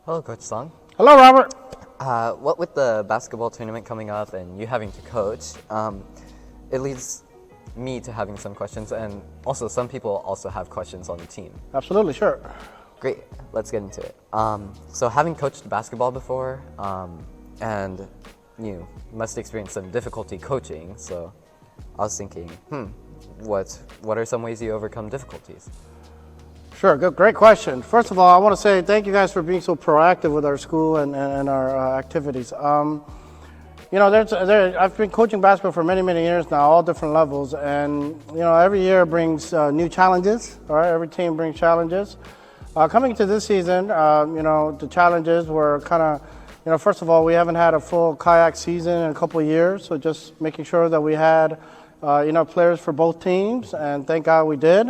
Hello, Coach Song. Hello, Robert. What with the basketball tournament coming up and you having to coach, it leads me to having some questions, and also some people also have questions on the team. Absolutely, sure. Great, let's get into it. So having coached basketball before, and you must experience some difficulty coaching, so I was thinking, what are some ways you overcome difficulties? Sure, good, great question. First of all, I want to say thank you guys for being so proactive with our school and our activities. I've been coaching basketball for many, many years now, all different levels, and every year brings new challenges. All right, every team brings challenges. Coming to this season, the challenges were kind of, first of all, we haven't had a full kayak season in a couple of years, so just making sure that we had, players for both teams, and thank God we did.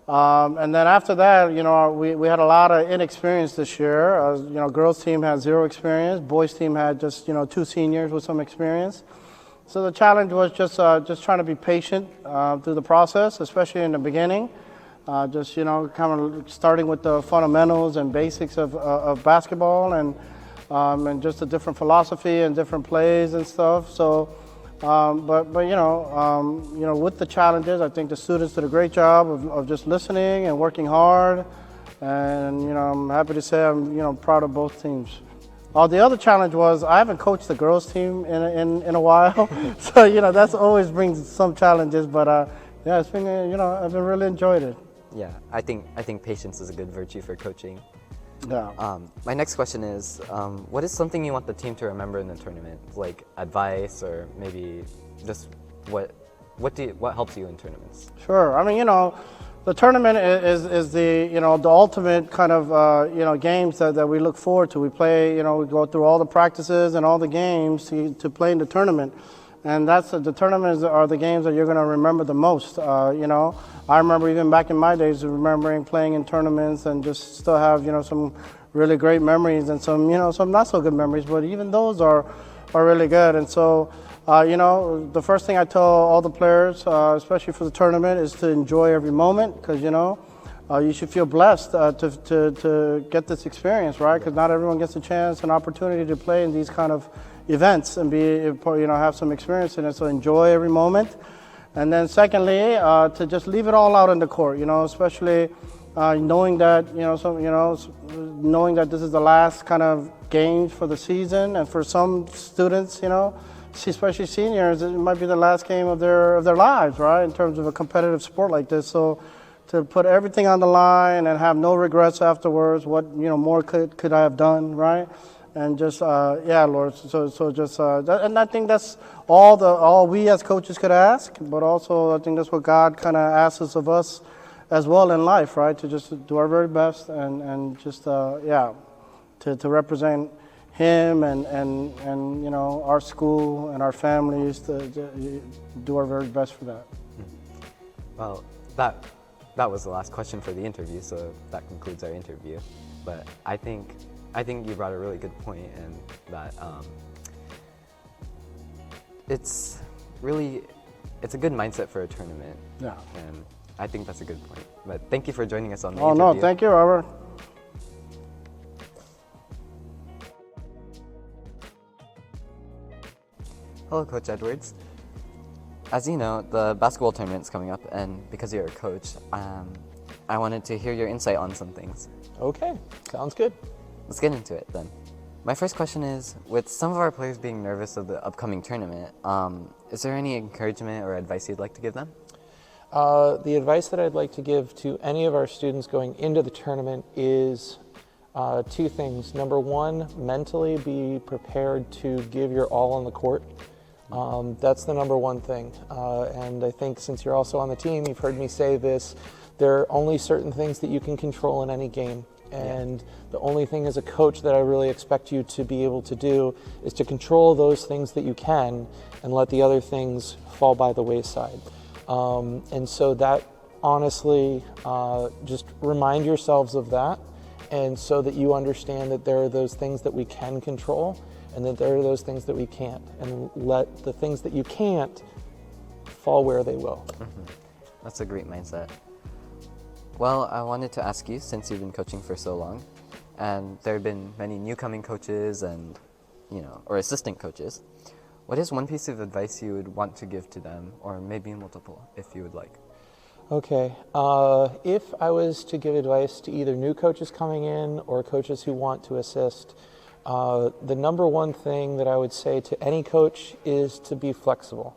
And then after that, we had a lot of inexperience this year. Girls team had zero experience. Boys team had just, two seniors with some experience. So the challenge was just trying to be patient through the process, especially in the beginning. Kind of starting with the fundamentals and basics of basketball and just a different philosophy and different plays and stuff. So. With the challenges, I think the students did a great job of just listening and working hard. And, I'm happy to say I'm, proud of both teams. The other challenge was I haven't coached the girls team in a while. So, that's always brings some challenges. But, it's been, I've been really enjoyed it. Yeah, I think patience is a good virtue for coaching. Yeah. My next question is, what is something you want the team to remember in the tournament? Like advice, or maybe just what helps you in tournaments? Sure. I mean, the tournament is the ultimate kind of games that we look forward to. We play, we go through all the practices and all the games to play in the tournament. And the tournaments are the games that you're going to remember the most. I remember even back in my days remembering playing in tournaments and just still have, some really great memories and some not so good memories, but even those are really good. And so, the first thing I tell all the players, especially for the tournament, is to enjoy every moment because, you should feel blessed to get this experience, right? Because not everyone gets a chance, an opportunity to play in these kind of events and have some experience in it. So enjoy every moment. And then secondly, to just leave it all out on the court, especially knowing that, knowing that this is the last kind of games for the season. And for some students, especially seniors, it might be the last game of their lives, right? In terms of a competitive sport like this. So to put everything on the line and have no regrets afterwards, what, more could I have done, right? And just, Lord, so just, and I think that's all we as coaches could ask, but also I think that's what God kind of asks of us as well in life, right? To just do our very best and just, to represent Him and our school and our families to do our very best for that. Well, that was the last question for the interview, so that concludes our interview. But I think you brought a really good point, and that it's a good mindset for a tournament. Yeah. And I think that's a good point. But thank you for joining us on the interview. No, thank you, Robert. Hello, Coach Edwards. As you know, the basketball tournament's coming up, and because you're a coach, I wanted to hear your insight on some things. Okay, sounds good. Let's get into it then. My first question is, with some of our players being nervous of the upcoming tournament, is there any encouragement or advice you'd like to give them? The advice that I'd like to give to any of our students going into the tournament is two things. Number one, mentally be prepared to give your all on the court. That's the number one thing. And I think since you're also on the team, you've heard me say this, there are only certain things that you can control in any game. And the only thing as a coach that I really expect you to be able to do is to control those things that you can and let the other things fall by the wayside. And so that honestly, just remind yourselves of that, and so that you understand that there are those things that we can control and that there are those things that we can't, and let the things that you can't fall where they will. Mm-hmm. That's a great mindset. Well, I wanted to ask you, since you've been coaching for so long, and there have been many newcoming coaches and, or assistant coaches. What is one piece of advice you would want to give to them, or maybe multiple, if you would like? Okay. If I was to give advice to either new coaches coming in or coaches who want to assist, the number one thing that I would say to any coach is to be flexible.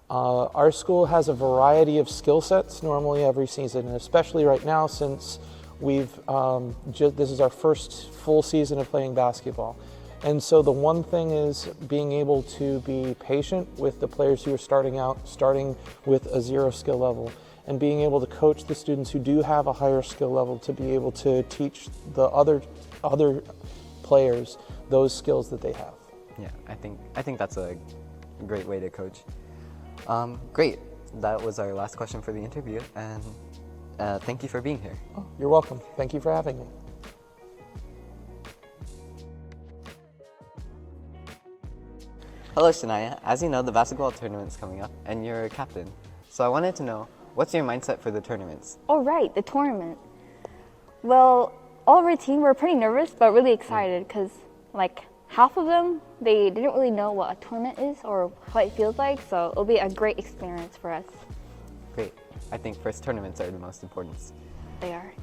Our school has a variety of skill sets normally every season, and especially right now since this is our first full season of playing basketball. And so the one thing is being able to be patient with the players who are starting with a zero skill level, and being able to coach the students who do have a higher skill level to be able to teach the other players those skills that they have. Yeah, I think that's a great way to coach. Great. That was our last question for the interview, and thank you for being here. Oh, you're welcome. Thank you for having me. Hello, Shania. As you know, the basketball tournament's coming up, and you're a captain. So I wanted to know, what's your mindset for the tournaments? All right, the tournament. Well, all of our team were pretty nervous, but really excited because, half of them, they didn't really know what a tournament is or how it feels like, so it'll be a great experience for us. Great. I think first tournaments are the most important. They are.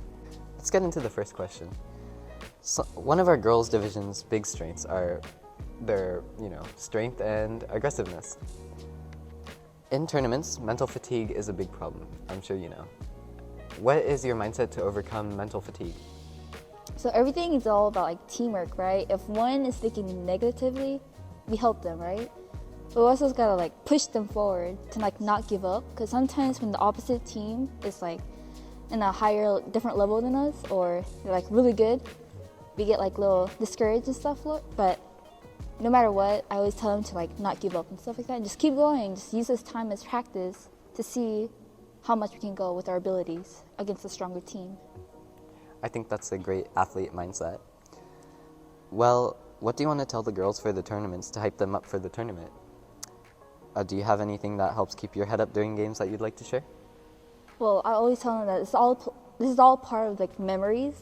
Let's get into the first question. So, one of our girls' division's big strengths are their, strength and aggressiveness. In tournaments, mental fatigue is a big problem. I'm sure you know. What is your mindset to overcome mental fatigue? So everything is all about teamwork, right? If one is thinking negatively, we help them, right? But we also gotta push them forward to not give up, because sometimes when the opposite team is in a higher, different level than us, or they're really good, we get little discouraged and stuff. But no matter what, I always tell them to not give up and stuff like that. And just keep going. Just use this time as practice to see how much we can go with our abilities against a stronger team. I think that's a great athlete mindset. Well, what do you want to tell the girls for the tournaments to hype them up for the tournament? Do you have anything that helps keep your head up during games that you'd like to share? Well, I always tell them that this is all part of memories.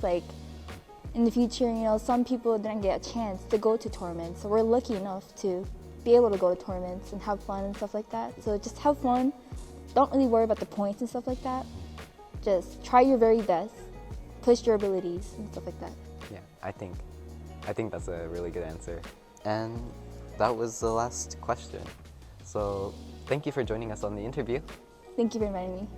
In the future, some people didn't get a chance to go to tournaments, so we're lucky enough to be able to go to tournaments and have fun and stuff like that. So just have fun. Don't really worry about the points and stuff like that. Just try your very best, push your abilities and stuff like that. Yeah, I think that's a really good answer. And that was the last question. So thank you for joining us on the interview. Thank you for inviting me.